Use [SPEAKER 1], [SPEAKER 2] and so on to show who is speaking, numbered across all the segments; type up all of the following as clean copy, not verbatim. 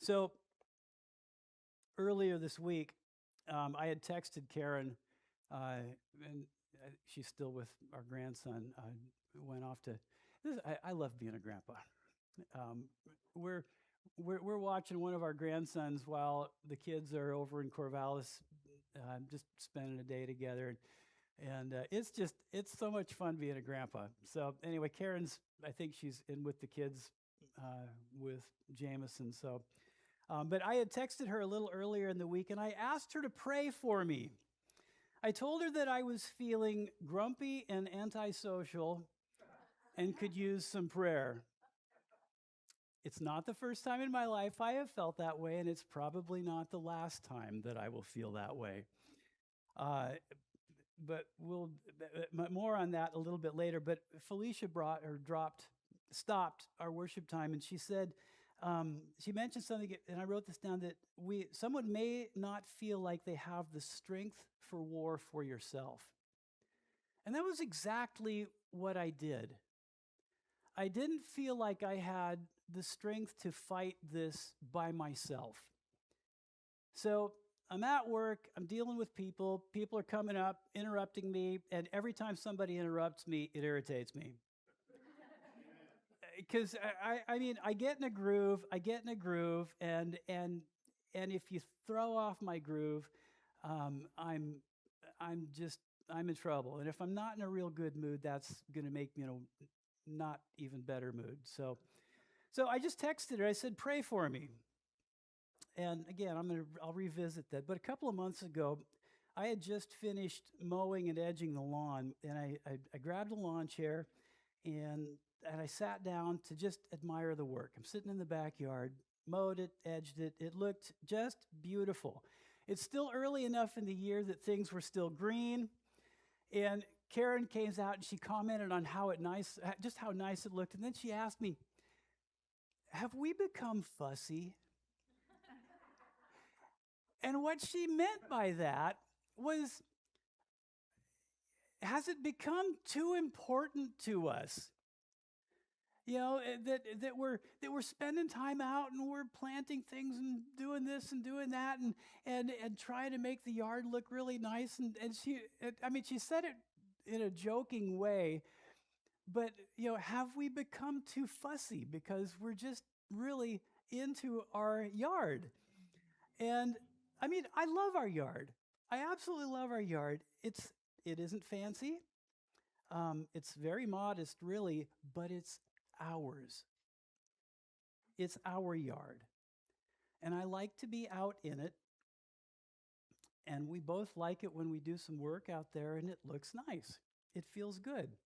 [SPEAKER 1] So earlier this week, I had texted Karen, and she's still with our grandson. Went off to. I love being a grandpa. Um, we're, we're watching one of our grandsons while the kids are over in Corvallis, just spending a day together, and it's so much fun being a grandpa. So anyway, Karen's, I think she's in with the kids with Jameson. So but I had texted her a little earlier in the week and I asked her to pray for me. I told her that I was feeling grumpy and antisocial and could use some prayer. It's not the first time in my life I have felt that way, and it's probably not the last time that I will feel that way. Uh, but we'll more on that a little bit later. But Felicia stopped our worship time, and she said, she mentioned something, and I wrote this down, that someone may not feel like they have the strength for war for yourself. And that was exactly what I did. I didn't feel like I had the strength to fight this by myself. So I'm at work, I'm dealing with people are coming up, interrupting me, and every time somebody interrupts me, it irritates me. Because I mean, I get in a groove, and if you throw off my groove, I'm in trouble. And if I'm not in a real good mood, that's going to make me not even better mood. So I just texted her. I said, "Pray for me." And again, I'll revisit that. But a couple of months ago, I had just finished mowing and edging the lawn, and I grabbed a lawn chair and I sat down to just admire the work. I'm sitting in the backyard, mowed it, edged it. It looked just beautiful. It's still early enough in the year that things were still green. And Karen came out and she commented on how nice it looked. And then she asked me, "Have we become fussy?" And what she meant by that was, has it become too important to us? That we're spending time out and we're planting things and doing this and doing that and trying to make the yard look really nice. And she said it in a joking way, but have we become too fussy because we're just really into our yard? And I mean, I love our yard. I absolutely love our yard. It isn't fancy. It's very modest, really, but it's ours. It's our yard. And I like to be out in it. And we both like it when we do some work out there and it looks nice. It feels good.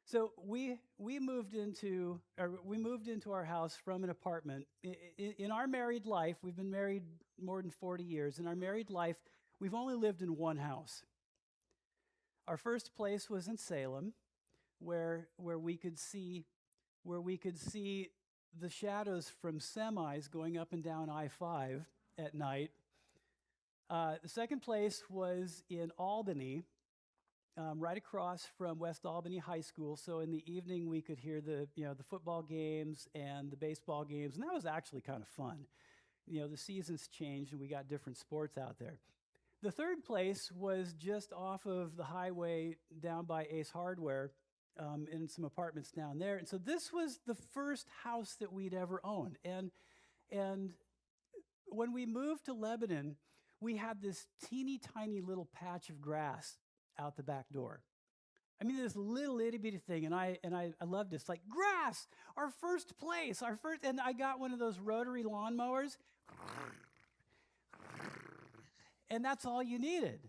[SPEAKER 1] So we moved into our house from an apartment. In our married life, we've been married more than 40 years. In our married life, we've only lived in one house. Our first place was in Salem, where we could see the shadows from semis going up and down I-5 at night. The second place was in Albany, right across from West Albany High School. So in the evening, we could hear the football games and the baseball games, and that was actually kind of fun. The seasons changed, and we got different sports out there. The third place was just off of the highway down by Ace Hardware, in some apartments down there. And so this was the first house that we'd ever owned. And when we moved to Lebanon, we had this teeny tiny little patch of grass out the back door. I mean, this little itty bitty thing, and I loved this. Like, grass, our first place, and I got one of those rotary lawnmowers, and that's all you needed,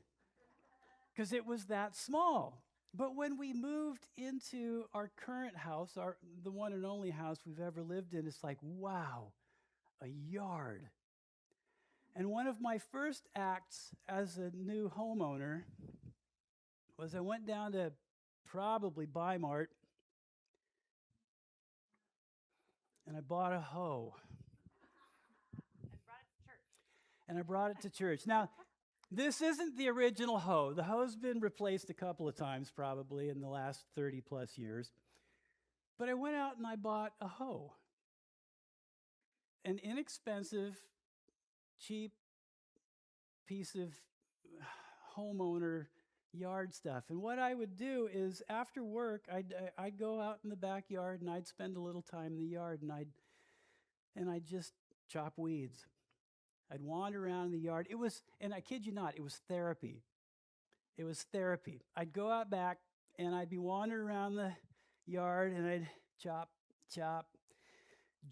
[SPEAKER 1] because it was that small. But when we moved into our current house, the one and only house we've ever lived in, it's like, wow, a yard. And one of my first acts as a new homeowner was I went down to probably Bi-Mart and I bought a hoe. And I brought it to church. Now, this isn't the original hoe. The hoe's been replaced a couple of times probably in the last 30 plus years. But I went out and I bought a hoe. an inexpensive, cheap piece of homeowner yard stuff. And what I would do is after work, I'd go out in the backyard and I'd spend a little time in the yard and I'd just chop weeds. I'd wander around in the yard. It was, and I kid you not, it was therapy. It was therapy. I'd go out back and I'd be wandering around the yard and I'd chop, chop.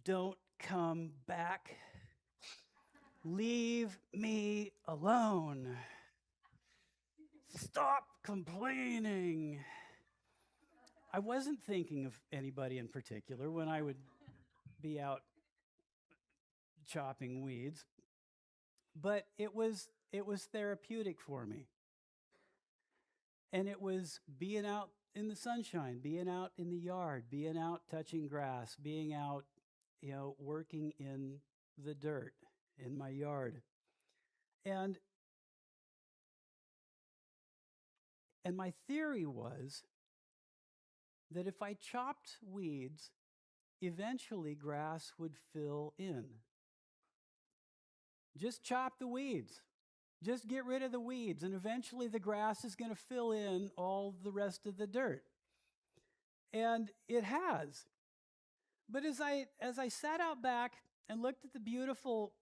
[SPEAKER 1] Don't come back. Leave me alone. Stop complaining. I wasn't thinking of anybody in particular when I would be out chopping weeds, but it was therapeutic for me. And it was being out in the sunshine, being out in the yard, being out touching grass, being out, working in the dirt in my yard. And my theory was that if I chopped weeds, eventually grass would fill in. Just chop the weeds. Just get rid of the weeds, and eventually the grass is going to fill in all the rest of the dirt. And it has. But as I sat out back and looked at the beautiful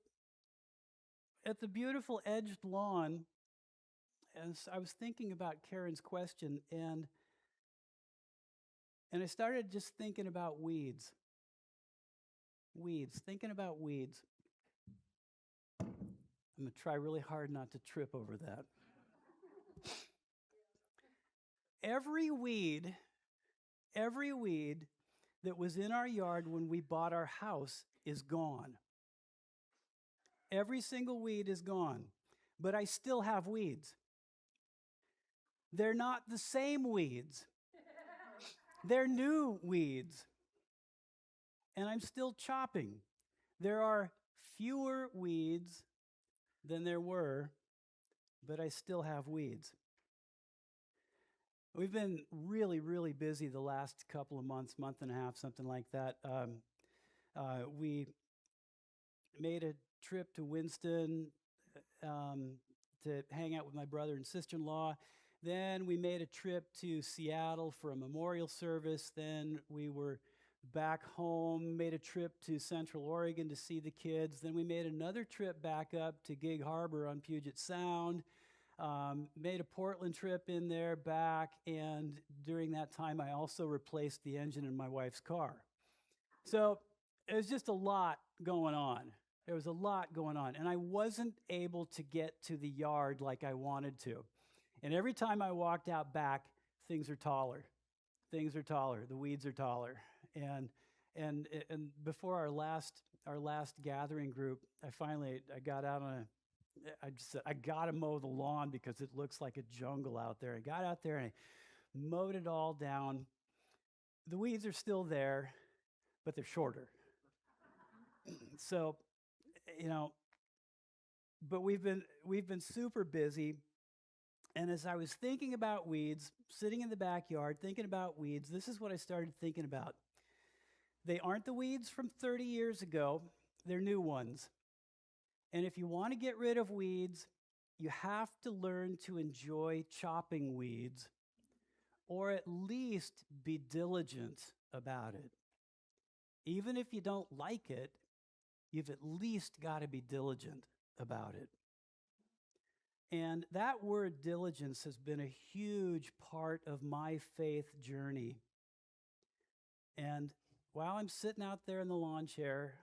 [SPEAKER 1] edged lawn, as I was thinking about Karen's question, and I started just thinking about weeds. Thinking about weeds. I'm going to try really hard not to trip over that. Every weed that was in our yard when we bought our house is gone. Every single weed is gone, but I still have weeds. They're not the same weeds. They're new weeds. And I'm still chopping. There are fewer weeds than there were, but I still have weeds. We've been really, really busy the last couple of months, month and a half, something like that. We made a trip to Winston to hang out with my brother and sister-in-law. Then we made a trip to Seattle for a memorial service. Then we were back home, made a trip to Central Oregon to see the kids. Then we made another trip back up to Gig Harbor on Puget Sound. Made a Portland trip in there, back, and during that time I also replaced the engine in my wife's car. So it was just a lot going on. There was a lot going on, and I wasn't able to get to the yard like I wanted to. And every time I walked out back, things are taller. The weeds are taller. And before our last gathering group, I got out on I just said, I got to mow the lawn because it looks like a jungle out there. I got out there and I mowed it all down. The weeds are still there, but they're shorter. So, but we've been super busy. And as I was thinking about weeds, sitting in the backyard, thinking about weeds, this is what I started thinking about. They aren't the weeds from 30 years ago. They're new ones. And if you want to get rid of weeds, you have to learn to enjoy chopping weeds, or at least be diligent about it. Even if you don't like it, you've at least got to be diligent about it. And that word diligence has been a huge part of my faith journey. And while I'm sitting out there in the lawn chair,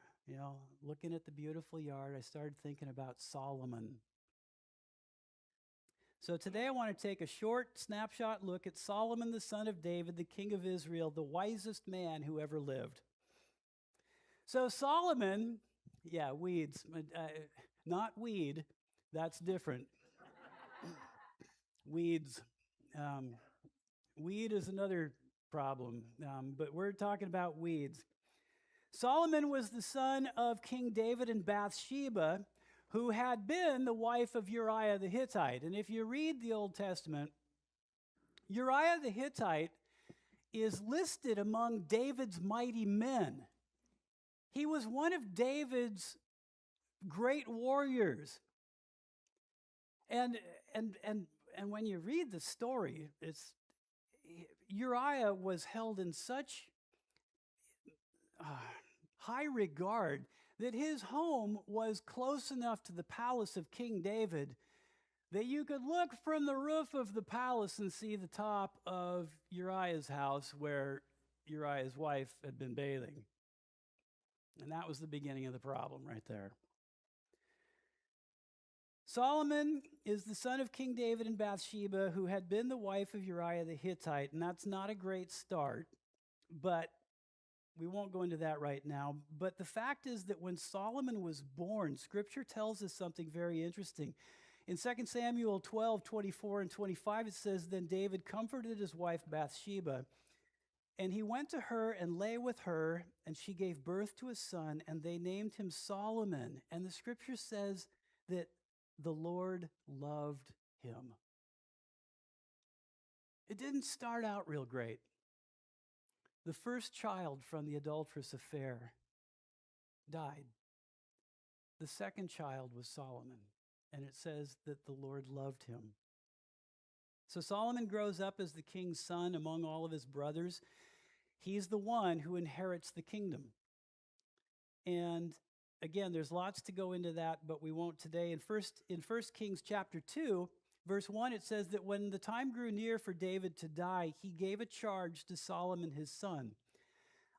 [SPEAKER 1] looking at the beautiful yard, I started thinking about Solomon. So today I want to take a short snapshot look at Solomon, the son of David, the king of Israel, the wisest man who ever lived. So Solomon, weeds, not weed, that's different. Weeds. Weed is another problem, but we're talking about weeds. Solomon was the son of King David and Bathsheba, who had been the wife of Uriah the Hittite. And if you read the Old Testament, Uriah the Hittite is listed among David's mighty men. He was one of David's great warriors. And and when you read the story, it's Uriah was held in such uh, high regard that his home was close enough to the palace of King David that you could look from the roof of the palace and see the top of Uriah's house where Uriah's wife had been bathing. And that was the beginning of the problem right there. Solomon is the son of King David and Bathsheba, who had been the wife of Uriah the Hittite, and that's not a great start, but we won't go into that right now. But the fact is that when Solomon was born, Scripture tells us something very interesting. In 2 Samuel 12, 24 and 25, it says, "Then David comforted his wife Bathsheba, and he went to her and lay with her, and she gave birth to a son, and they named him Solomon. And the Scripture says that the Lord loved him." It didn't start out real great. The first child from the adulterous affair died. The second child was Solomon, and it says that the Lord loved him. So Solomon grows up as the king's son among all of his brothers. He's the one who inherits the kingdom. And again, there's lots to go into that, but we won't today. In 1 Kings chapter 2, verse 1, it says that when the time grew near for David to die, he gave a charge to Solomon his son.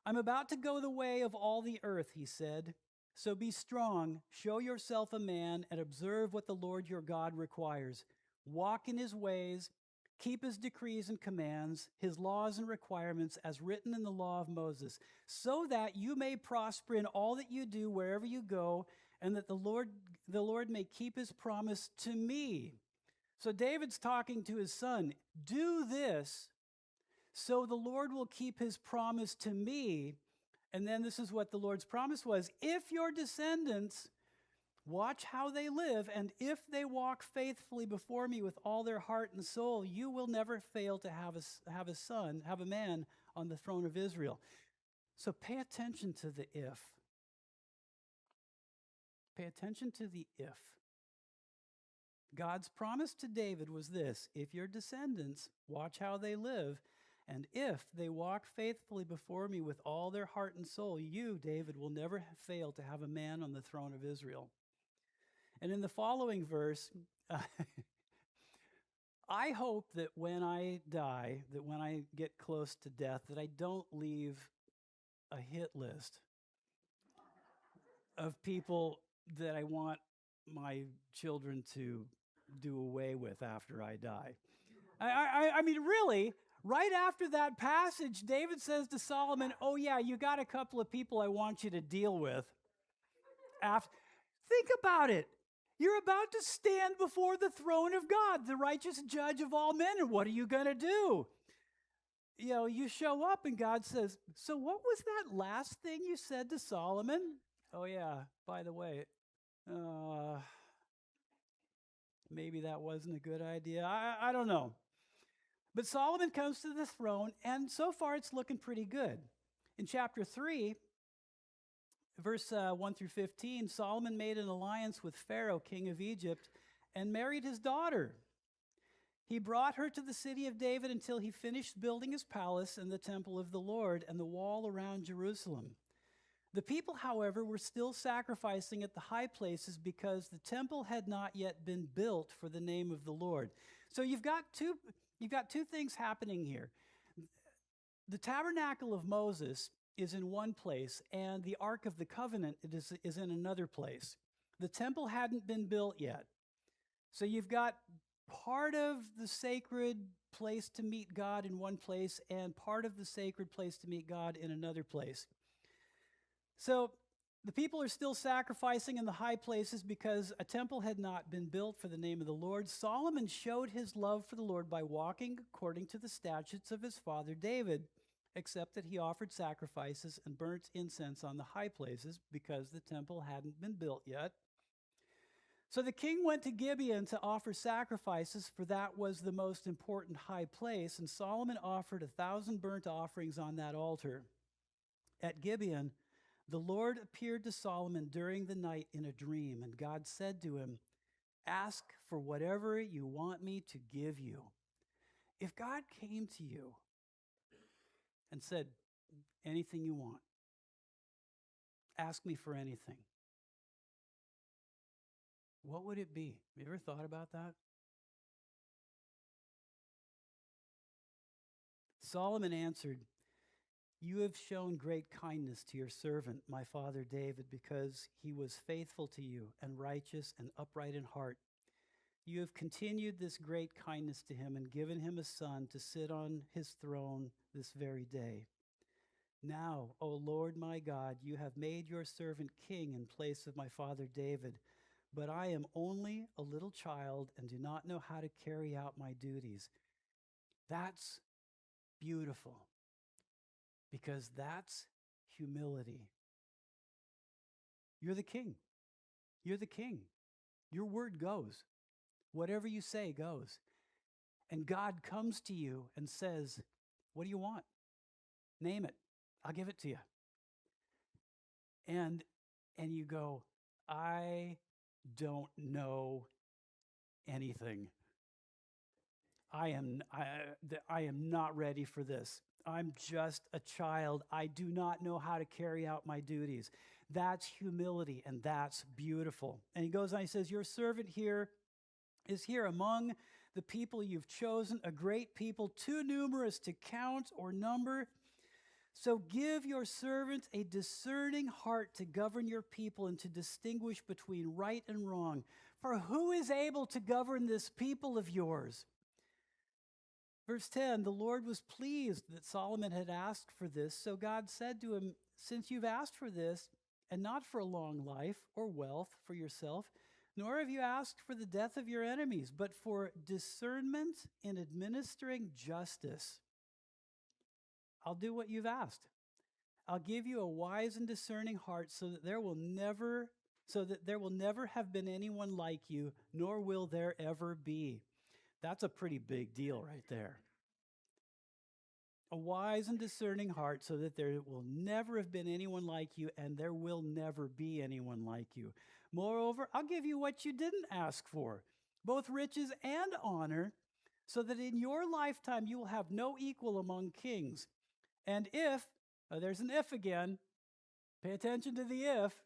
[SPEAKER 1] "I'm about to go the way of all the earth," he said. "So be strong, show yourself a man, and observe what the Lord your God requires. Walk in his ways, keep his decrees and commands, his laws and requirements as written in the law of Moses, so that you may prosper in all that you do wherever you go, and that the Lord may keep his promise to me." So David's talking to his son, do this so the Lord will keep his promise to me. And then this is what the Lord's promise was: if your descendants watch how they live, and if they walk faithfully before me with all their heart and soul, you will never fail to have a man on the throne of Israel. So pay attention to the if. Pay attention to the if. God's promise to David was this: if your descendants watch how they live, and if they walk faithfully before me with all their heart and soul, you, David, will never fail to have a man on the throne of Israel. And in the following verse, I hope that when I die, that when I get close to death, that I don't leave a hit list of people that I want my children to do away with after I die. I mean, really, right after that passage, David says to Solomon, "Oh yeah, you got a couple of people I want you to deal with." Think about it. You're about to stand before the throne of God, the righteous judge of all men, and what are you going to do? You show up and God says, "So what was that last thing you said to Solomon?" "Oh yeah, by the way, maybe that wasn't a good idea. I don't know." But Solomon comes to the throne, and so far it's looking pretty good. In chapter 3, verse 1 through 15, Solomon made an alliance with Pharaoh, king of Egypt, and married his daughter. He brought her to the city of David until he finished building his palace and the temple of the Lord and the wall around Jerusalem. The people, however, were still sacrificing at the high places because the temple had not yet been built for the name of the Lord. So you've got two things happening here. The tabernacle of Moses is in one place, and the Ark of the Covenant is in another place. The temple hadn't been built yet. So you've got part of the sacred place to meet God in one place and part of the sacred place to meet God in another place. So the people are still sacrificing in the high places because a temple had not been built for the name of the Lord. Solomon showed his love for the Lord by walking according to the statutes of his father David, except that he offered sacrifices and burnt incense on the high places because the temple hadn't been built yet. So the king went to Gibeon to offer sacrifices, for that was the most important high place, and Solomon offered 1,000 burnt offerings on that altar. At Gibeon, The Lord appeared to Solomon during the night in a dream, and God said to him, "Ask for whatever you want me to give you." If God came to you and said, "Anything you want, ask me for anything," what would it be? Have you ever thought about that? Solomon answered, "You have shown great kindness to your servant, my father David, because he was faithful to you and righteous and upright in heart. You have continued this great kindness to him and given him a son to sit on his throne this very day. Now, O Lord my God, you have made your servant king in place of my father David, but I am only a little child and do not know how to carry out my duties." That's beautiful, because that's humility. You're the king. You're the king. Your word goes. Whatever you say goes. And God comes to you and says, "What do you want? Name it. I'll give it to you." And you go, "I don't know anything. I am not ready for this. I'm just a child. I do not know how to carry out my duties." That's humility, and that's beautiful. And he goes on, he says, "Your servant here is here among the people you've chosen, a great people, too numerous to count or number. So give your servant a discerning heart to govern your people and to distinguish between right and wrong. For who is able to govern this people of yours?" Verse 10, the Lord was pleased that Solomon had asked for this. So God said to him, "Since you've asked for this, and not for a long life or wealth for yourself, nor have you asked for the death of your enemies, but for discernment in administering justice, I'll do what you've asked. I'll give you a wise and discerning heart so that there will never have been anyone like you, nor will there ever be." That's a pretty big deal right there. A wise and discerning heart so that there will never have been anyone like you, and there will never be anyone like you. Moreover, I'll give you what you didn't ask for, both riches and honor, so that in your lifetime you will have no equal among kings. And if, there's an if again, pay attention to the if,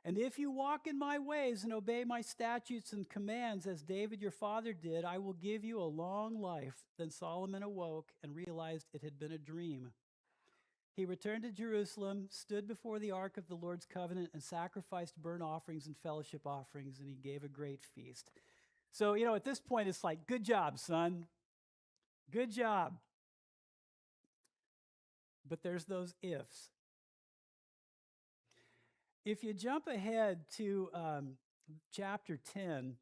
[SPEAKER 1] "and if you walk in my ways and obey my statutes and commands as David your father did, I will give you a long life." Then Solomon awoke and realized it had been a dream. He returned to Jerusalem, stood before the ark of the Lord's covenant, and sacrificed burnt offerings and fellowship offerings, and he gave a great feast. So, at this point, it's like, good job, son. Good job. But there's those ifs. If you jump ahead to chapter 10,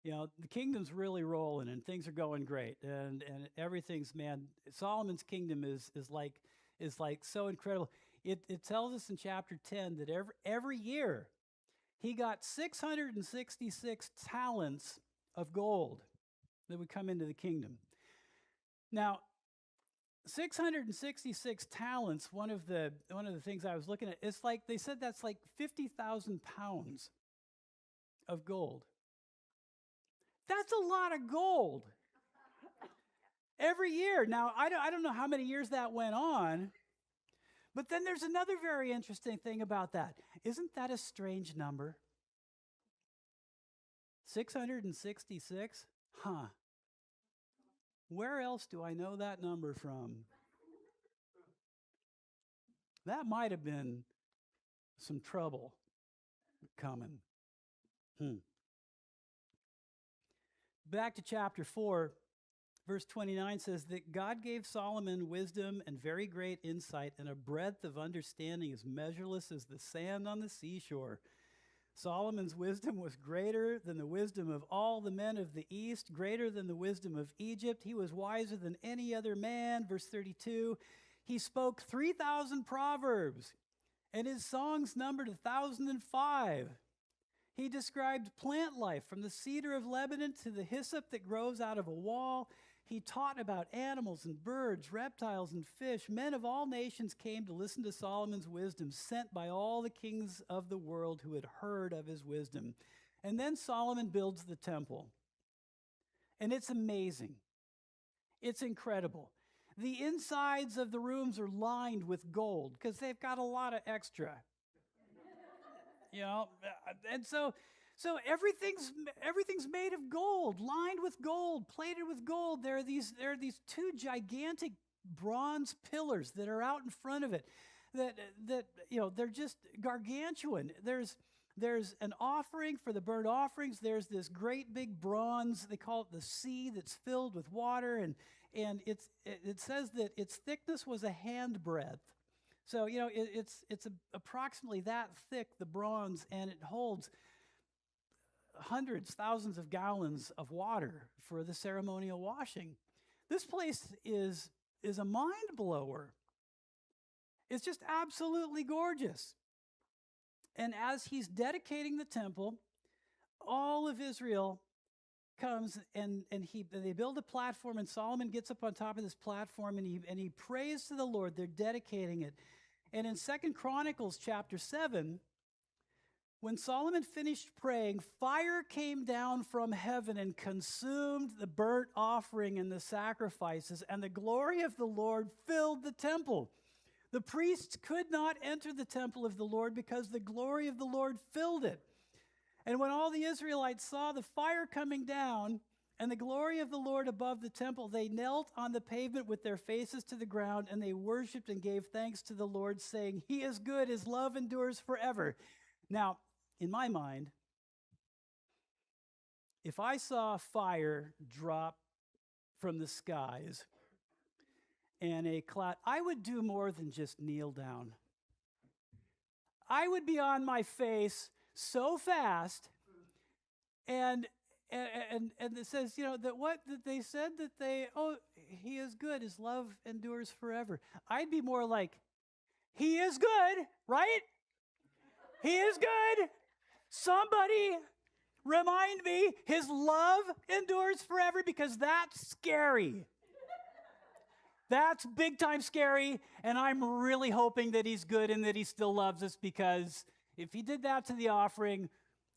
[SPEAKER 1] the kingdom's really rolling and things are going great, and everything's, man, Solomon's kingdom is like so incredible. It tells us in chapter 10 that every year he got 666 talents of gold that would come into the kingdom. Now, 666 talents, one of the things I was looking at, it's like they said that's like 50,000 pounds of gold. That's a lot of gold every year. Now, I don't know how many years that went on, but then there's another very interesting thing about that. Isn't that a strange number? 666? Huh. Where else do I know that number from? That might have been some trouble coming. Back to chapter 4, verse 29 says that God gave Solomon wisdom and very great insight, and a breadth of understanding as measureless as the sand on the seashore. Solomon's wisdom was greater than the wisdom of all the men of the East, greater than the wisdom of Egypt. He was wiser than any other man. Verse 32, he spoke 3,000 proverbs, and his songs numbered 1,005. He described plant life from the cedar of Lebanon to the hyssop that grows out of a wall. He taught about animals and birds, reptiles and fish. Men of all nations came to listen to Solomon's wisdom, sent by all the kings of the world who had heard of his wisdom. And then Solomon builds the temple. And it's amazing. It's incredible. The insides of the rooms are lined with gold because they've got a lot of extra. You know, and so everything's made of gold, lined with gold, plated with gold. There are these two gigantic bronze pillars that are out in front of it that they're just gargantuan. There's an offering for the burnt offerings. There's this great big bronze, they call it the sea, that's filled with water, and it says that its thickness was a handbreadth. So, it's approximately that thick, the bronze, and it holds hundreds, thousands of gallons of water for the ceremonial washing. This place is a mind blower. It's just absolutely gorgeous. And as he's dedicating the temple, all of Israel comes and they build a platform, and Solomon gets up on top of this platform and he prays to the Lord. They're dedicating it. And in 2 Chronicles chapter 7, when Solomon finished praying, fire came down from heaven and consumed the burnt offering and the sacrifices, and the glory of the Lord filled the temple. The priests could not enter the temple of the Lord because the glory of the Lord filled it. And when all the Israelites saw the fire coming down and the glory of the Lord above the temple, they knelt on the pavement with their faces to the ground, and they worshiped and gave thanks to the Lord, saying, "He is good, his love endures forever." Now, in my mind, if I saw fire drop from the skies and a cloud, I would do more than just kneel down. I would be on my face so fast, and it says, that they said that he is good, his love endures forever. I'd be more like, he is good, right? He is good. Somebody remind me his love endures forever, because that's scary. That's big time scary, and I'm really hoping that he's good and that he still loves us, because if he did that to the offering,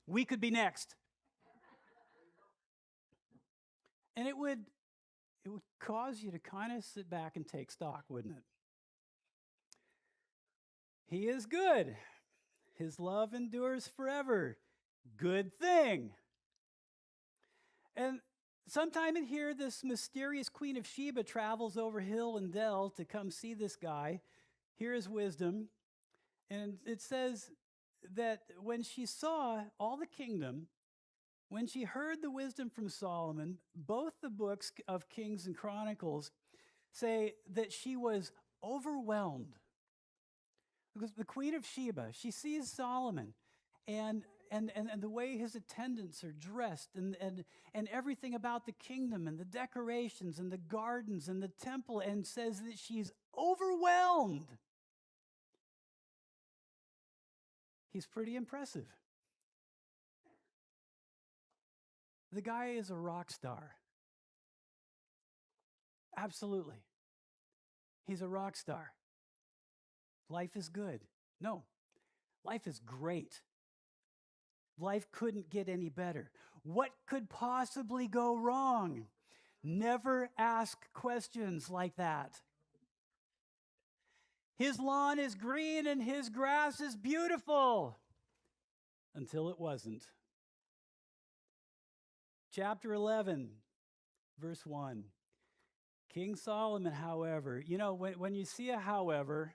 [SPEAKER 1] we could be next. And it would cause you to kind of sit back and take stock, wouldn't it? He is good. His love endures forever. Good thing. And sometime in here, this mysterious Queen of Sheba travels over hill and dell to come see this guy, hear his wisdom. And it says that when she saw all the kingdom, when she heard the wisdom from Solomon, both the books of Kings and Chronicles say that she was overwhelmed. Because the Queen of Sheba, she sees Solomon and the way his attendants are dressed, and everything about the kingdom and the decorations and the gardens and the temple, and says that she's overwhelmed. He's pretty impressive. The guy is a rock star. Absolutely. He's a rock star. Life is good. No, life is great. Life couldn't get any better. What could possibly go wrong? Never ask questions like that. His lawn is green and his grass is beautiful. Until it wasn't. Chapter 11, verse 1. King Solomon, however, when you see a however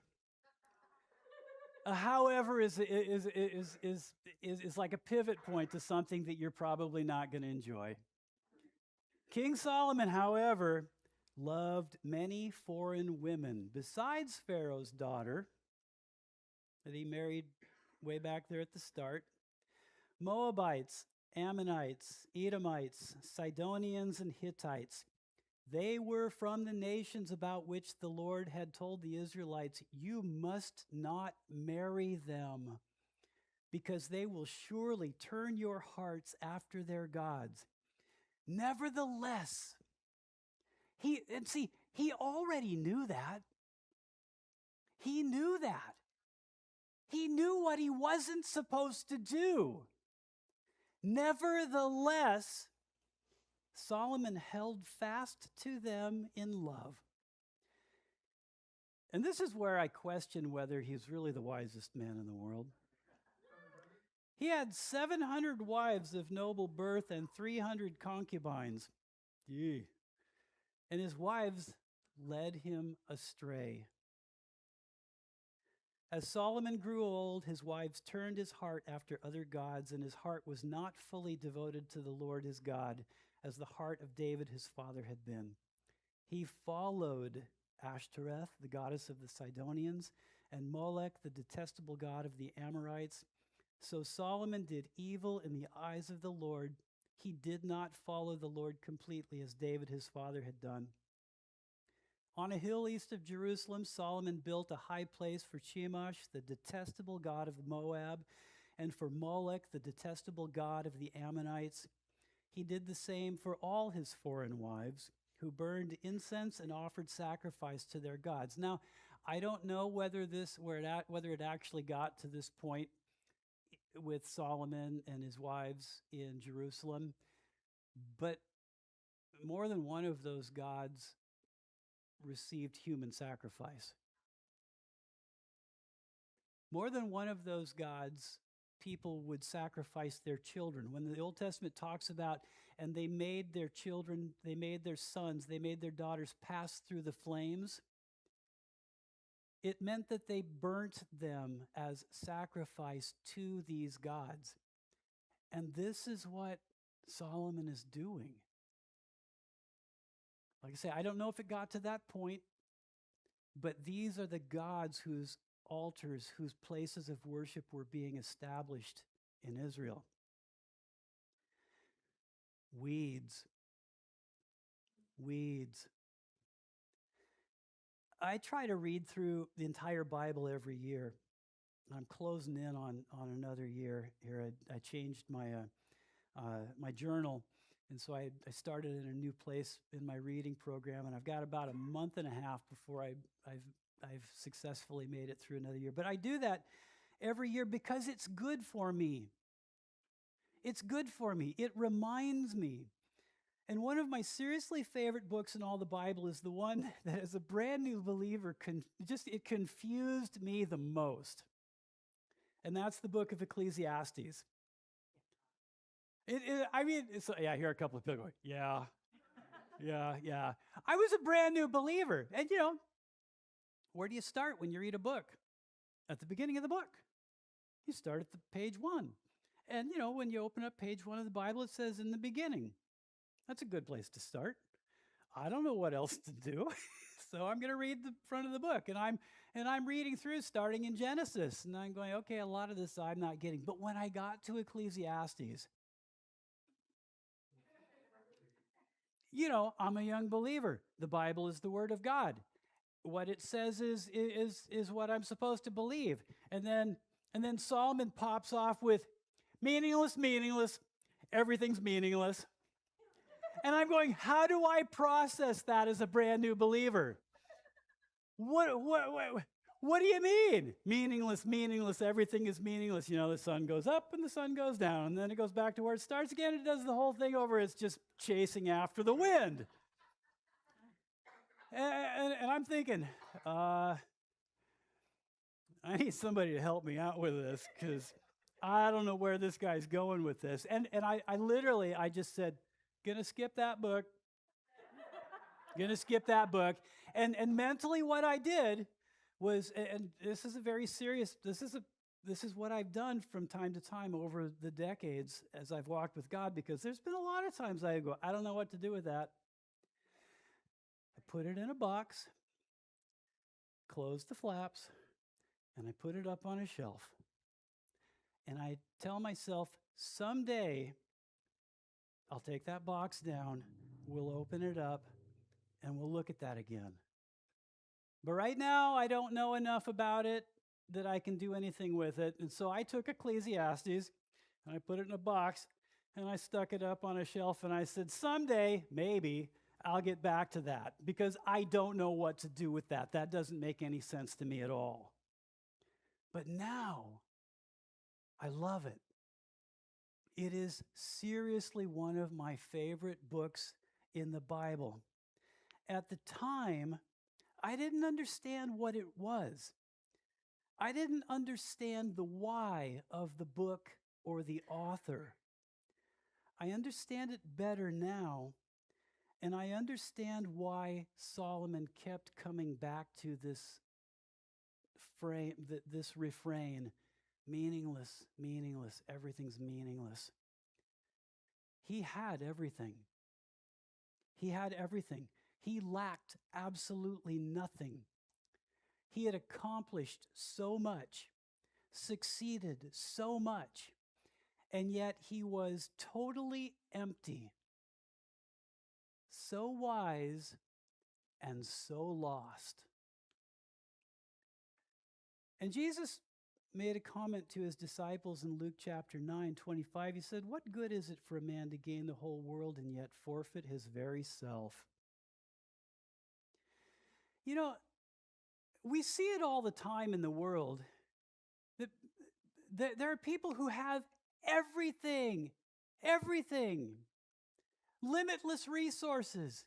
[SPEAKER 1] is like a pivot point to something that you're probably not going to enjoy. King Solomon, however, loved many foreign women besides Pharaoh's daughter that he married way back there at the start. Moabites, Ammonites, Edomites, Sidonians, and Hittites. They were from the nations about which the Lord had told the Israelites, "You must not marry them, because they will surely turn your hearts after their gods." Nevertheless, He already knew that. He knew that. He knew what he wasn't supposed to do. Nevertheless, Solomon held fast to them in love. And this is where I question whether he's really the wisest man in the world. He had 700 wives of noble birth and 300 concubines. Yee. And his wives led him astray. As Solomon grew old, his wives turned his heart after other gods, and his heart was not fully devoted to the Lord his God, as the heart of David his father had been. He followed Ashtoreth, the goddess of the Sidonians, and Molech, the detestable god of the Amorites. So Solomon did evil in the eyes of the Lord. He did not follow the Lord completely, as David his father had done. On a hill east of Jerusalem, Solomon built a high place for Chemosh, the detestable god of Moab, and for Molech, the detestable god of the Ammonites. He did the same for all his foreign wives, who burned incense and offered sacrifice to their gods. Now, I don't know whether it actually got to this point with Solomon and his wives in Jerusalem, but more than one of those gods received human sacrifice. More than one of those gods, people would sacrifice their children. When the Old Testament talks about, and they made their children, they made their sons, they made their daughters pass through the flames, it meant that they burnt them as sacrifice to these gods. And this is what Solomon is doing. Like I say, I don't know if it got to that point, but these are the gods whose altars, whose places of worship were being established in Israel. Weeds. I try to read through the entire Bible every year. I'm closing in on another year here. I changed my journal, and so I started in a new place in my reading program, and I've got about a month and a half before I've successfully made it through another year. But I do that every year because it's good for me. It's good for me. It reminds me. And one of my seriously favorite books in all the Bible is the one that, as a brand new believer, it confused me the most. And that's the book of Ecclesiastes. I hear a couple of people going, yeah. I was a brand new believer. And, where do you start when you read a book? At the beginning of the book. You start at the page 1. And, when you open up page 1 of the Bible, it says in the beginning. That's a good place to start. I don't know what else to do. So I'm going to read the front of the book. And I'm reading through starting in Genesis. And I'm going, okay, a lot of this I'm not getting. But when I got to Ecclesiastes, I'm a young believer. The Bible is the Word of God. What it says is what I'm supposed to believe. And then Solomon pops off with meaningless, everything's meaningless. And I'm going, how do I process that as a brand new believer? What do you mean? Meaningless, everything is meaningless. The sun goes up and the sun goes down, and then it goes back to where it starts again. It does the whole thing over. It's just chasing after the wind. And I'm thinking, I need somebody to help me out with this, because I don't know where this guy's going with this. And I just said, gonna skip that book. And mentally what I did was, and this is a very serious, this is what I've done from time to time over the decades as I've walked with God, because there's been a lot of times I go, I don't know what to do with that. I put it in a box, closed the flaps, and I put it up on a shelf. And I tell myself, someday I'll take that box down, we'll open it up, and we'll look at that again. But right now, I don't know enough about it that I can do anything with it. And so I took Ecclesiastes, and I put it in a box, and I stuck it up on a shelf, and I said, someday, maybe, I'll get back to that because I don't know what to do with that. That doesn't make any sense to me at all. But now, I love it. It is seriously one of my favorite books in the Bible. At the time, I didn't understand what it was. I didn't understand the why of the book or the author. I understand it better now, and I understand why Solomon kept coming back to this refrain, meaningless, meaningless, everything's meaningless. He had everything. He had everything. He lacked absolutely nothing. He had accomplished so much, succeeded so much, and yet he was totally empty, so wise and so lost. And Jesus made a comment to his disciples in Luke chapter 9:25. He said, "What good is it for a man to gain the whole world and yet forfeit his very self?" You know, we see it all the time in the world. There are people who have everything, limitless resources,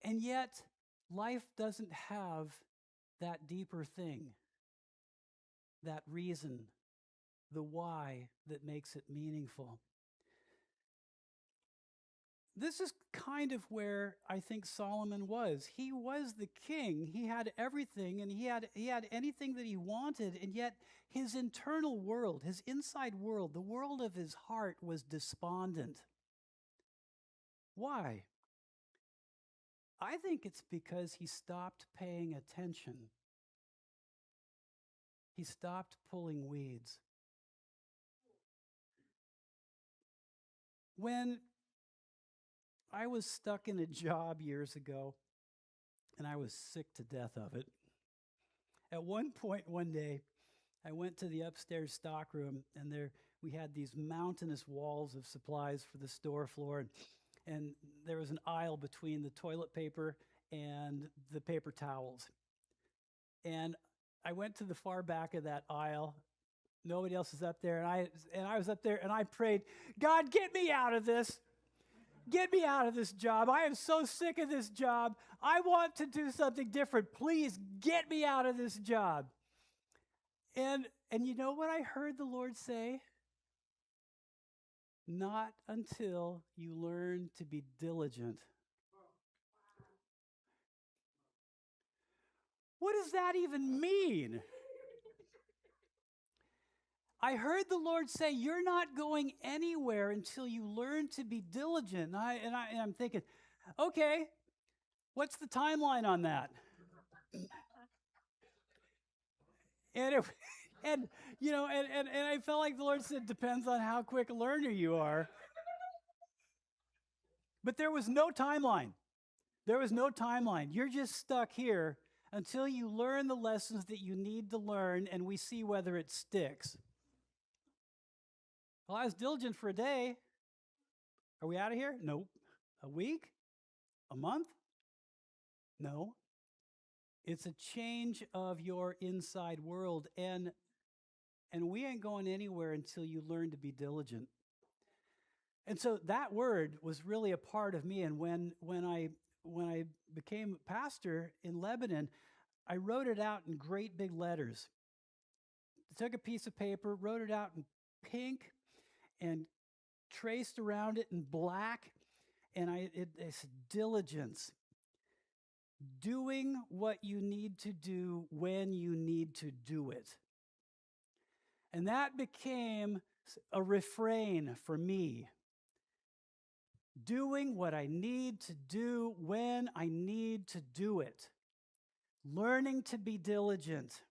[SPEAKER 1] and yet life doesn't have that deeper thing, that reason, the why that makes it meaningful. This is kind of where I think Solomon was. He was the king. He had everything, and he had anything that he wanted, and yet his internal world, his inside world, the world of his heart was despondent. Why? I think it's because he stopped paying attention. He stopped pulling weeds. When I was stuck in a job years ago, and I was sick to death of it, at one point one day, I went to the upstairs stockroom, and there we had these mountainous walls of supplies for the store floor, and there was an aisle between the toilet paper and the paper towels. And I went to the far back of that aisle. Nobody else was up there, and I was up there, and I prayed, "God, get me out of this. Get me out of this job. I am so sick of this job. I want to do something different. Please get me out of this job." And you know what I heard the Lord say? Not until you learn to be diligent. What does that even mean? I heard the Lord say, "You're not going anywhere until you learn to be diligent." And I'm thinking, okay, what's the timeline on that? And it, and you know, and I felt like the Lord said, "Depends on how quick a learner you are." But there was no timeline. There was no timeline. You're just stuck here until you learn the lessons that you need to learn, and we see whether it sticks. Well, I was diligent for a day. Are we out of here? Nope. A week? A month? No. It's a change of your inside world, and we ain't going anywhere until you learn to be diligent. And so that word was really a part of me. And when I became pastor in Lebanon, I wrote it out in great big letters. I took a piece of paper, wrote it out in pink, and traced around it in black. And it's diligence. Doing what you need to do when you need to do it. And that became a refrain for me. Doing what I need to do when I need to do it. Learning to be diligent.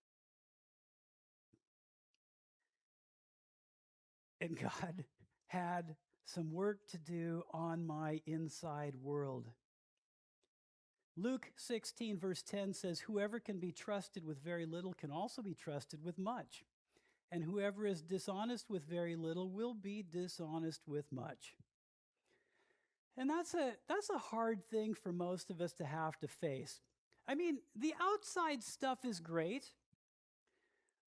[SPEAKER 1] And God had some work to do on my inside world. Luke 16, verse 10 says, "Whoever can be trusted with very little can also be trusted with much. And whoever is dishonest with very little will be dishonest with much." And that's a hard thing for most of us to have to face. I mean, the outside stuff is great,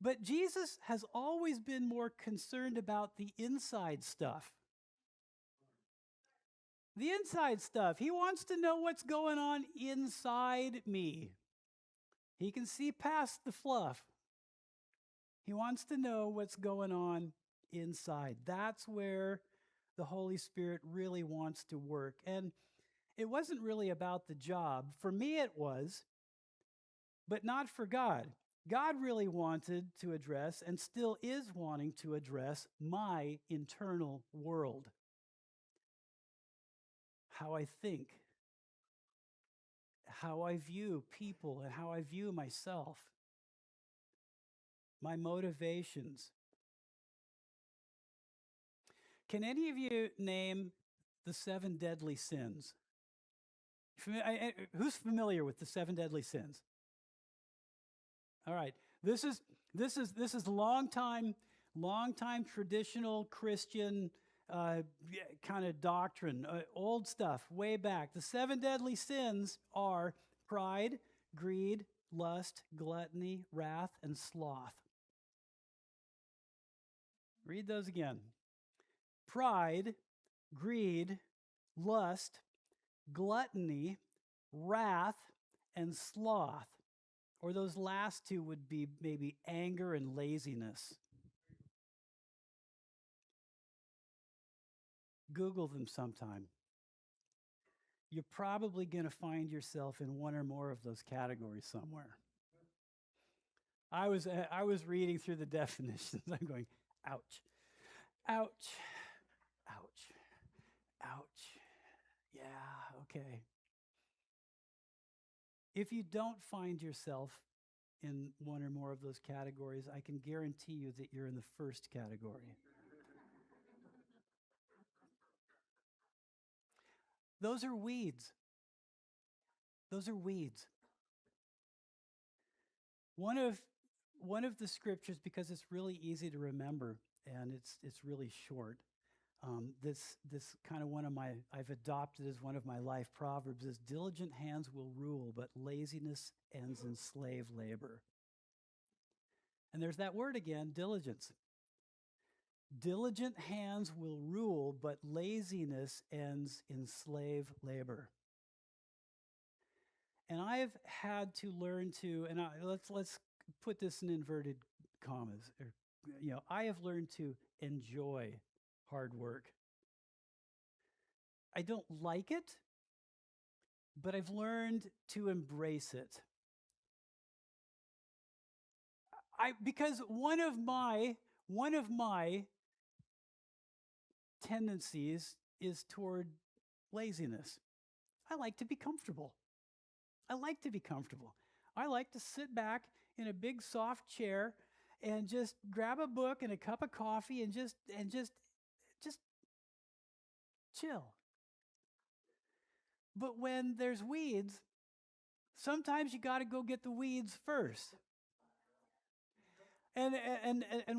[SPEAKER 1] but Jesus has always been more concerned about the inside stuff. The inside stuff. He wants to know what's going on inside me. He can see past the fluff. He wants to know what's going on inside. That's where the Holy Spirit really wants to work. And it wasn't really about the job. For me, it was, but not for God. God really wanted to address and still is wanting to address my internal world, how I think, how I view people, and how I view myself, my motivations. Can any of you name the 7 deadly sins? Who's familiar with the 7 deadly sins? All right. This is long time traditional Christian kind of doctrine, old stuff, way back. The 7 deadly sins are pride, greed, lust, gluttony, wrath, and sloth. Read those again. Pride, greed, lust, gluttony, wrath, and sloth. Or those last two would be maybe anger and laziness. Google them sometime. You're probably going to find yourself in one or more of those categories somewhere. I was reading through the definitions. I'm going, ouch, ouch, ouch, ouch. Yeah, okay. If you don't find yourself in one or more of those categories, I can guarantee you that you're in the first category. Those are weeds. Those are weeds. One of the scriptures, because it's really easy to remember and it's really short. This kind of I've adopted as one of my life proverbs is diligent hands will rule, but laziness ends in slave labor. And there's that word again, diligence. Diligent hands will rule, but laziness ends in slave labor. And I've had to learn to, and let's put this in inverted commas. I have learned to enjoy hard work. I don't like it, but I've learned to embrace it. Because one of my tendencies is toward laziness. I like to be comfortable. I like to sit back in a big soft chair and just grab a book and a cup of coffee and just chill. But when there's weeds, sometimes you got to go get the weeds first. And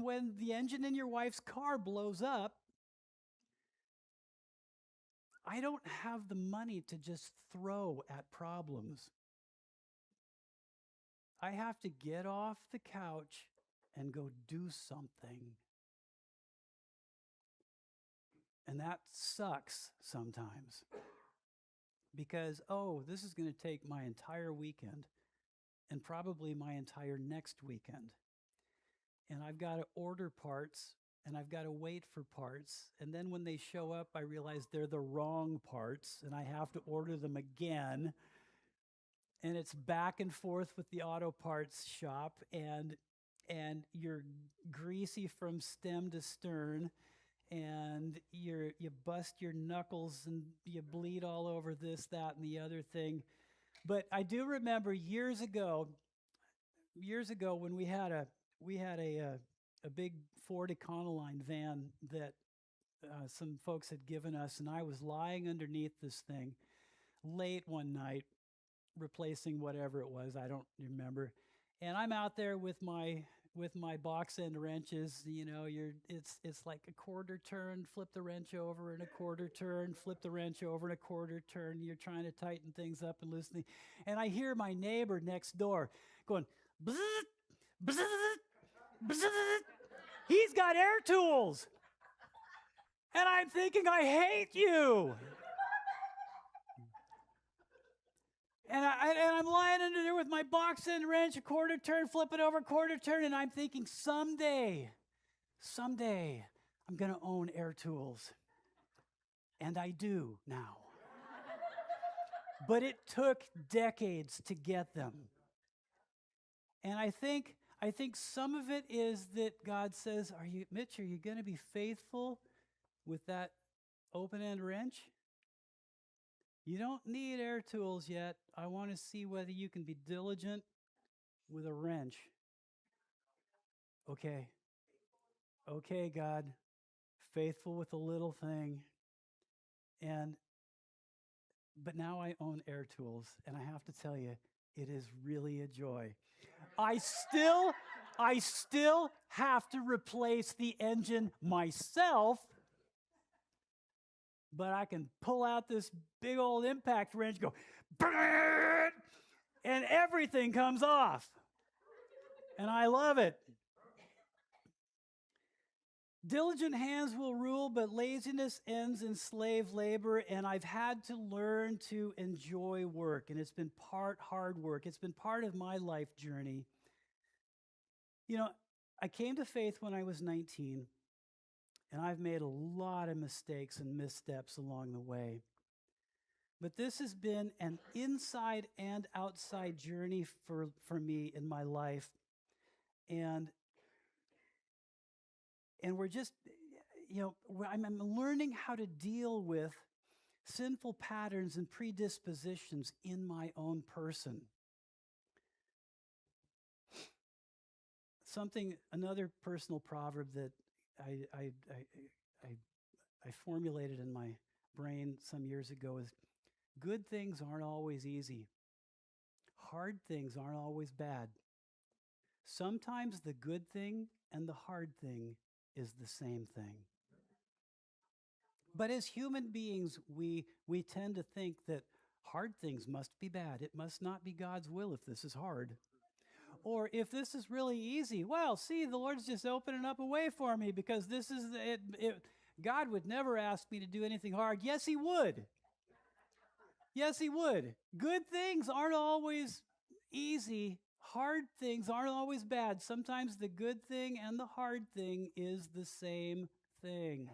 [SPEAKER 1] when the engine in your wife's car blows up, I don't have the money to just throw at problems. I have to get off the couch and go do something. And that sucks sometimes. Because, this is going to take my entire weekend and probably my entire next weekend. And I've got to order parts and I've got to wait for parts. And then when they show up, I realize they're the wrong parts and I have to order them again. And it's back and forth with the auto parts shop and you're greasy from stem to stern and you bust your knuckles and you bleed all over this, that, and the other thing. But I do remember years ago when we had a big Ford Econoline van that some folks had given us, and I was lying underneath this thing late one night, replacing whatever it was, I don't remember. And I'm out there with my with my box end wrenches, it's like a quarter turn, flip the wrench over, and a quarter turn, flip the wrench over, and a quarter turn. You're trying to tighten things up and loosen things. And I hear my neighbor next door going, bzzz, bzzz, bzzz. He's got air tools. And I'm thinking, I hate you. And I'm lying under there with my box end wrench, a quarter turn, flip it over, quarter turn, and I'm thinking, someday, I'm going to own air tools. And I do now. But it took decades to get them. And I think some of it is that God says, Mitch, are you going to be faithful with that open-end wrench? You don't need air tools yet. I want to see whether you can be diligent with a wrench. Okay, God, faithful with a little thing. But now I own air tools, and I have to tell you, it is really a joy. I still have to replace the engine myself, but I can pull out this big old impact wrench, go, and everything comes off. And I love it. Diligent hands will rule, but laziness ends in slave labor, and I've had to learn to enjoy work, and it's been part hard work. It's been part of my life journey. I came to faith when I was 19, and I've made a lot of mistakes and missteps along the way. But this has been an inside and outside journey for me in my life. And we're just, I'm learning how to deal with sinful patterns and predispositions in my own person. Another personal proverb that I formulated in my brain some years ago is, good things aren't always easy. Hard things aren't always bad. Sometimes the good thing and the hard thing is the same thing. But as human beings, we tend to think that hard things must be bad. It must not be God's will if this is hard. Or if this is really easy, well, see, the Lord's just opening up a way for me because this is it. God would never ask me to do anything hard. Yes, he would. Yes, he would. Good things aren't always easy. Hard things aren't always bad. Sometimes the good thing and the hard thing is the same thing.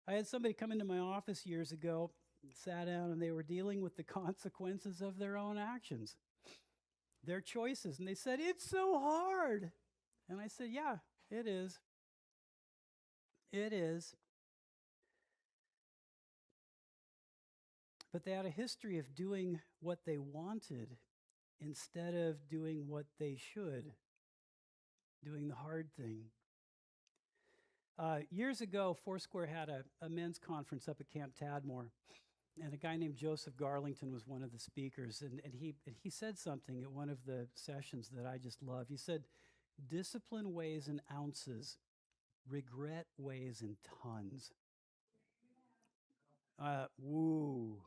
[SPEAKER 1] I had somebody come into my office years ago, sat down, and they were dealing with the consequences of their own actions, their choices. And they said, it's so hard. And I said, yeah, it is. It is. But they had a history of doing what they wanted instead of doing what they should, doing the hard thing. Years ago, Foursquare had a men's conference up at Camp Tadmor, and a guy named Joseph Garlington was one of the speakers, and he said something at one of the sessions that I just love. He said, discipline weighs in ounces, regret weighs in tons. Woo.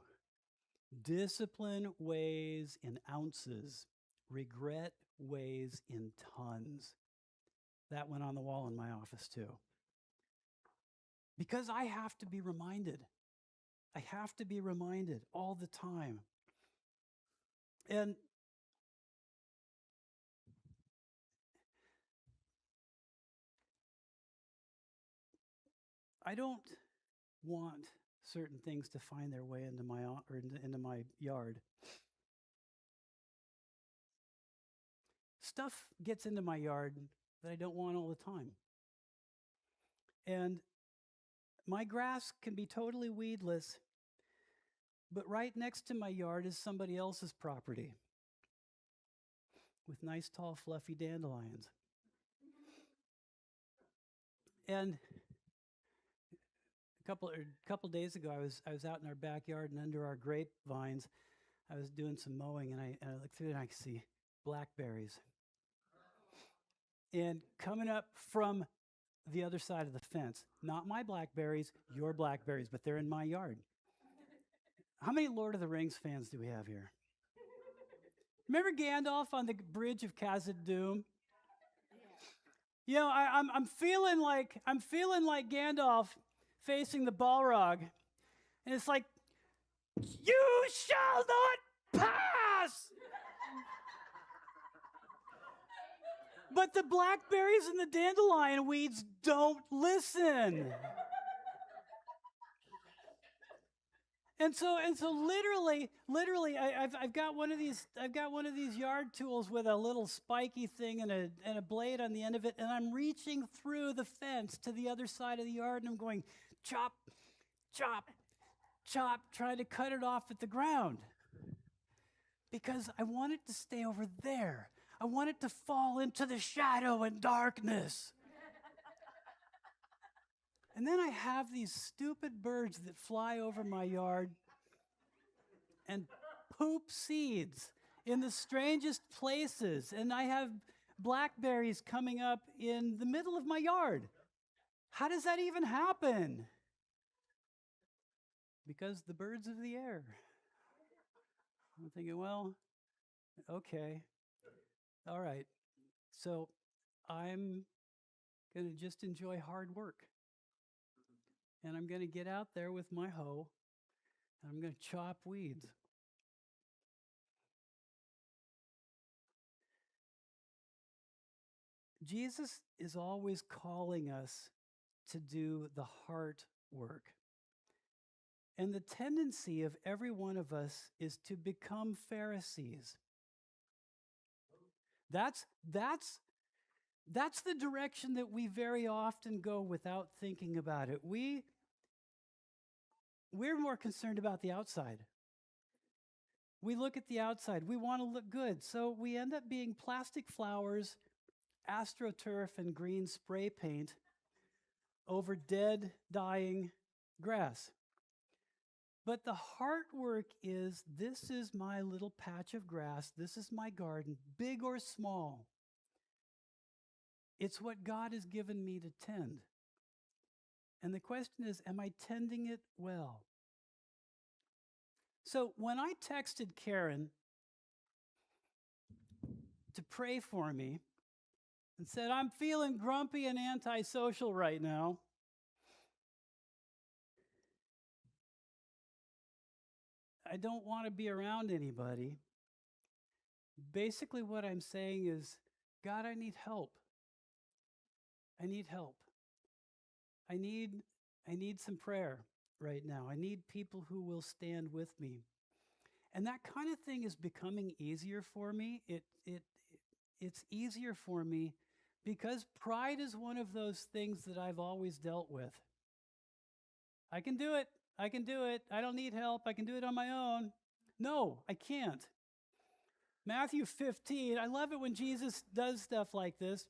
[SPEAKER 1] Discipline weighs in ounces, regret weighs in tons. That went on the wall in my office too. Because I have to be reminded. I have to be reminded all the time. And I don't want certain things to find their way into my yard. Stuff gets into my yard that I don't want all the time. And my grass can be totally weedless, but right next to my yard is somebody else's property with nice, tall, fluffy dandelions. And a couple days ago, I was out in our backyard and under our grapevines. I was doing some mowing, and I looked through and I could see blackberries. and coming up from the other side of the fence. Not my blackberries, your blackberries, but they're in my yard. How many Lord of the Rings fans do we have here? Remember Gandalf on the bridge of Khazad-dûm? You know, I'm feeling like Gandalf facing the Balrog, and it's like, you shall not pass. But the blackberries and the dandelion weeds don't listen. And so literally, I've got one of these yard tools with a little spiky thing and a blade on the end of it, and I'm reaching through the fence to the other side of the yard, and I'm going chop, chop, chop, trying to cut it off at the ground because I want it to stay over there. I want it to fall into the shadow and darkness. And then I have these stupid birds that fly over my yard and poop seeds in the strangest places. And I have blackberries coming up in the middle of my yard. How does that even happen? Because the birds of the air. I'm thinking, well, okay, all right. So I'm going to just enjoy hard work. And I'm going to get out there with my hoe, and I'm going to chop weeds. Jesus is always calling us to do the heart work. And the tendency of every one of us is to become Pharisees. That's the direction that we very often go without thinking about it. We're more concerned about the outside. We look at the outside. We want to look good. So we end up being plastic flowers, AstroTurf, and green spray paint over dead, dying grass. But the heart work is, this is my little patch of grass. This is my garden, big or small. It's what God has given me to tend. And the question is, am I tending it well? So when I texted Karen to pray for me and said, I'm feeling grumpy and antisocial right now, I don't want to be around anybody. Basically, what I'm saying is, God, I need help. I need help. I need some prayer right now. I need people who will stand with me. And that kind of thing is becoming easier for me. It's easier for me because pride is one of those things that I've always dealt with. I can do it. I can do it. I don't need help. I can do it on my own. No, I can't. Matthew 15, I love it when Jesus does stuff like this.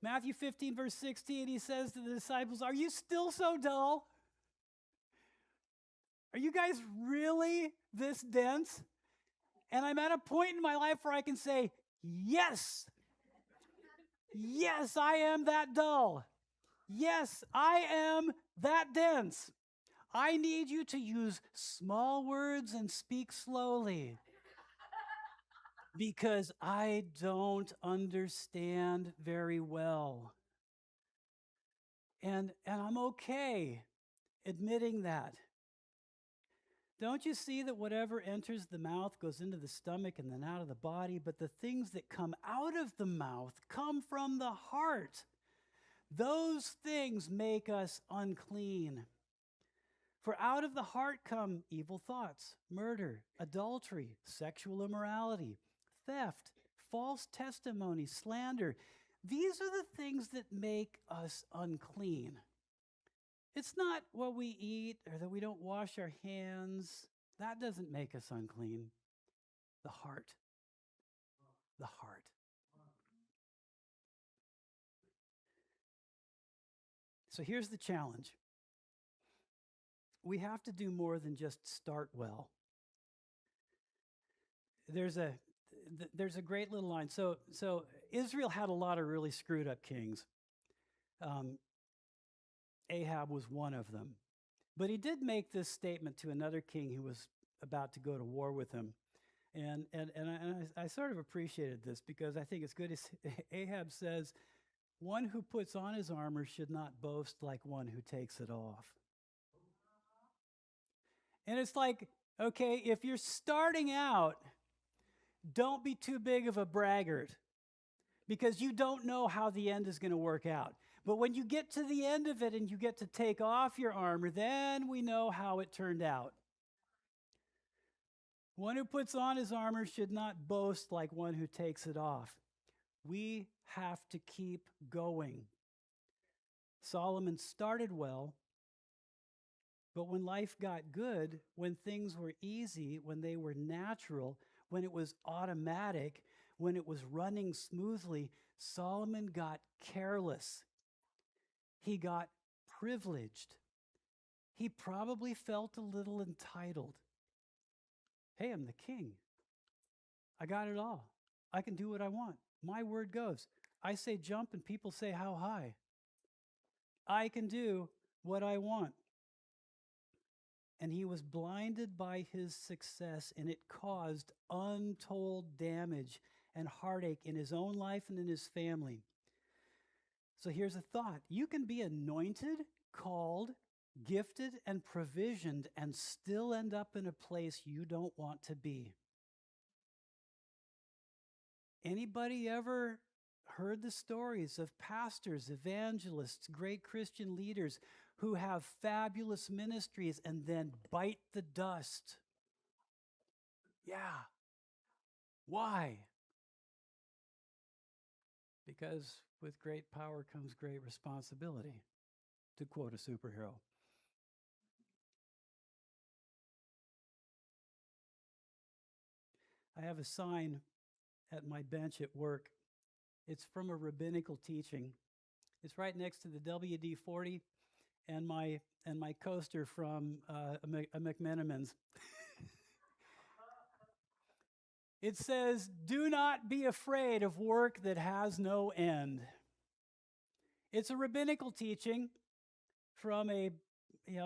[SPEAKER 1] Matthew 15, verse 16, he says to the disciples, are you still so dull? Are you guys really this dense? And I'm at a point in my life where I can say, yes. Yes, I am that dull. Yes, I am that dense. I need you to use small words and speak slowly because I don't understand very well. And I'm okay admitting that. Don't you see that whatever enters the mouth goes into the stomach and then out of the body, but the things that come out of the mouth come from the heart? Those things make us unclean. For out of the heart come evil thoughts, murder, adultery, sexual immorality, theft, false testimony, slander. These are the things that make us unclean. It's not what we eat or that we don't wash our hands. That doesn't make us unclean. The heart. The heart. So here's the challenge. We have to do more than just start well. There's a great little line. So Israel had a lot of really screwed up kings. Um, Ahab was one of them. But he did make this statement to another king who was about to go to war with him. And I sort of appreciated this because I think it's good. Ahab says, one who puts on his armor should not boast like one who takes it off. And it's like, okay, if you're starting out, don't be too big of a braggart because you don't know how the end is going to work out. But when you get to the end of it and you get to take off your armor, then we know how it turned out. One who puts on his armor should not boast like one who takes it off. We have to keep going. Solomon started well, but when life got good, when things were easy, when they were natural, when it was automatic, when it was running smoothly, Solomon got careless. He got privileged. He probably felt a little entitled. Hey, I'm the king. I got it all. I can do what I want. My word goes. I say jump and people say how high. I can do what I want. And he was blinded by his success, and it caused untold damage and heartache in his own life and in his family. So here's a thought. You can be anointed, called, gifted, and provisioned and still end up in a place you don't want to be. Anybody ever heard the stories of pastors, evangelists, great Christian leaders who have fabulous ministries and then bite the dust? Yeah. Why? Because with great power comes great responsibility, to quote a superhero. I have a sign at my bench at work. It's from a rabbinical teaching. It's right next to the WD-40 and my coaster from a McMenamins. It says, "Do not be afraid of work that has no end." It's a rabbinical teaching from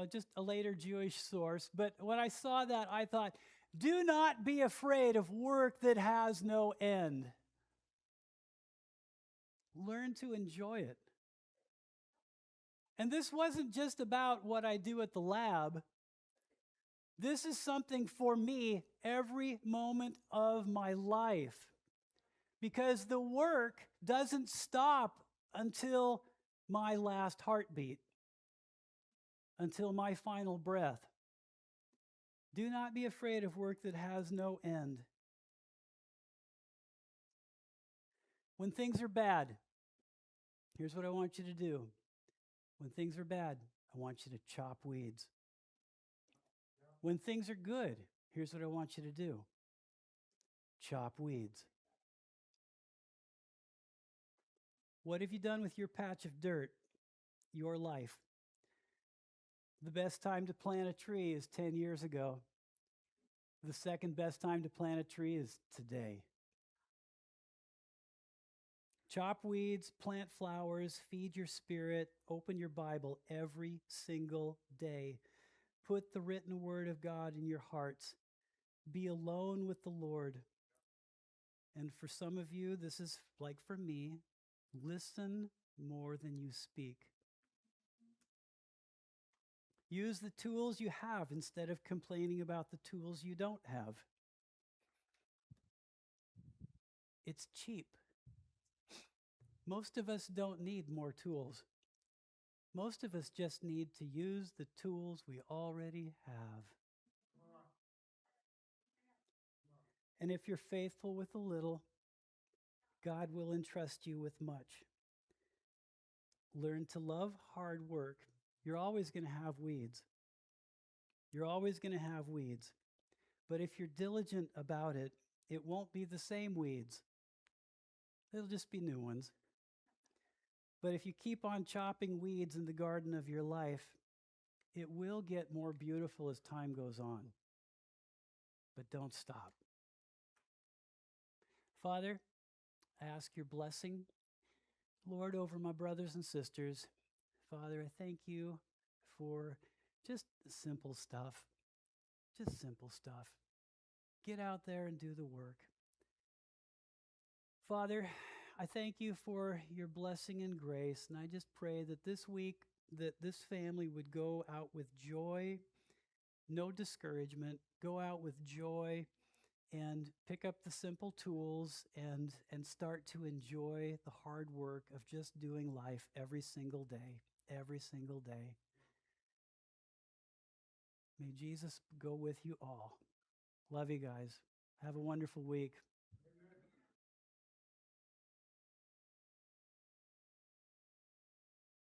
[SPEAKER 1] just a later Jewish source. But when I saw that, I thought, do not be afraid of work that has no end. Learn to enjoy it. And this wasn't just about what I do at the lab. This is something for me every moment of my life. Because the work doesn't stop until my last heartbeat, until my final breath. Do not be afraid of work that has no end. When things are bad, here's what I want you to do. When things are bad, I want you to chop weeds. When things are good, here's what I want you to do. Chop weeds. What have you done with your patch of dirt, your life? The best time to plant a tree is 10 years ago. The second best time to plant a tree is today. Chop weeds, plant flowers, feed your spirit, open your Bible every single day. Put the written word of God in your hearts. Be alone with the Lord. And for some of you, this is like for me, listen more than you speak. Use the tools you have instead of complaining about the tools you don't have. It's cheap. Most of us don't need more tools. Most of us just need to use the tools we already have. And if you're faithful with a little, God will entrust you with much. Learn to love hard work. You're always going to have weeds. You're always going to have weeds. But if you're diligent about it, it won't be the same weeds. It'll just be new ones. But if you keep on chopping weeds in the garden of your life, it will get more beautiful as time goes on. But don't stop. Father, I ask your blessing, Lord, over my brothers and sisters. Father, I thank you for just simple stuff, just simple stuff. Get out there and do the work. Father, I thank you for your blessing and grace, and I just pray that this week that this family would go out with joy, no discouragement, go out with joy and pick up the simple tools and start to enjoy the hard work of just doing life every single day, every single day. May Jesus go with you all. Love you guys. Have a wonderful week.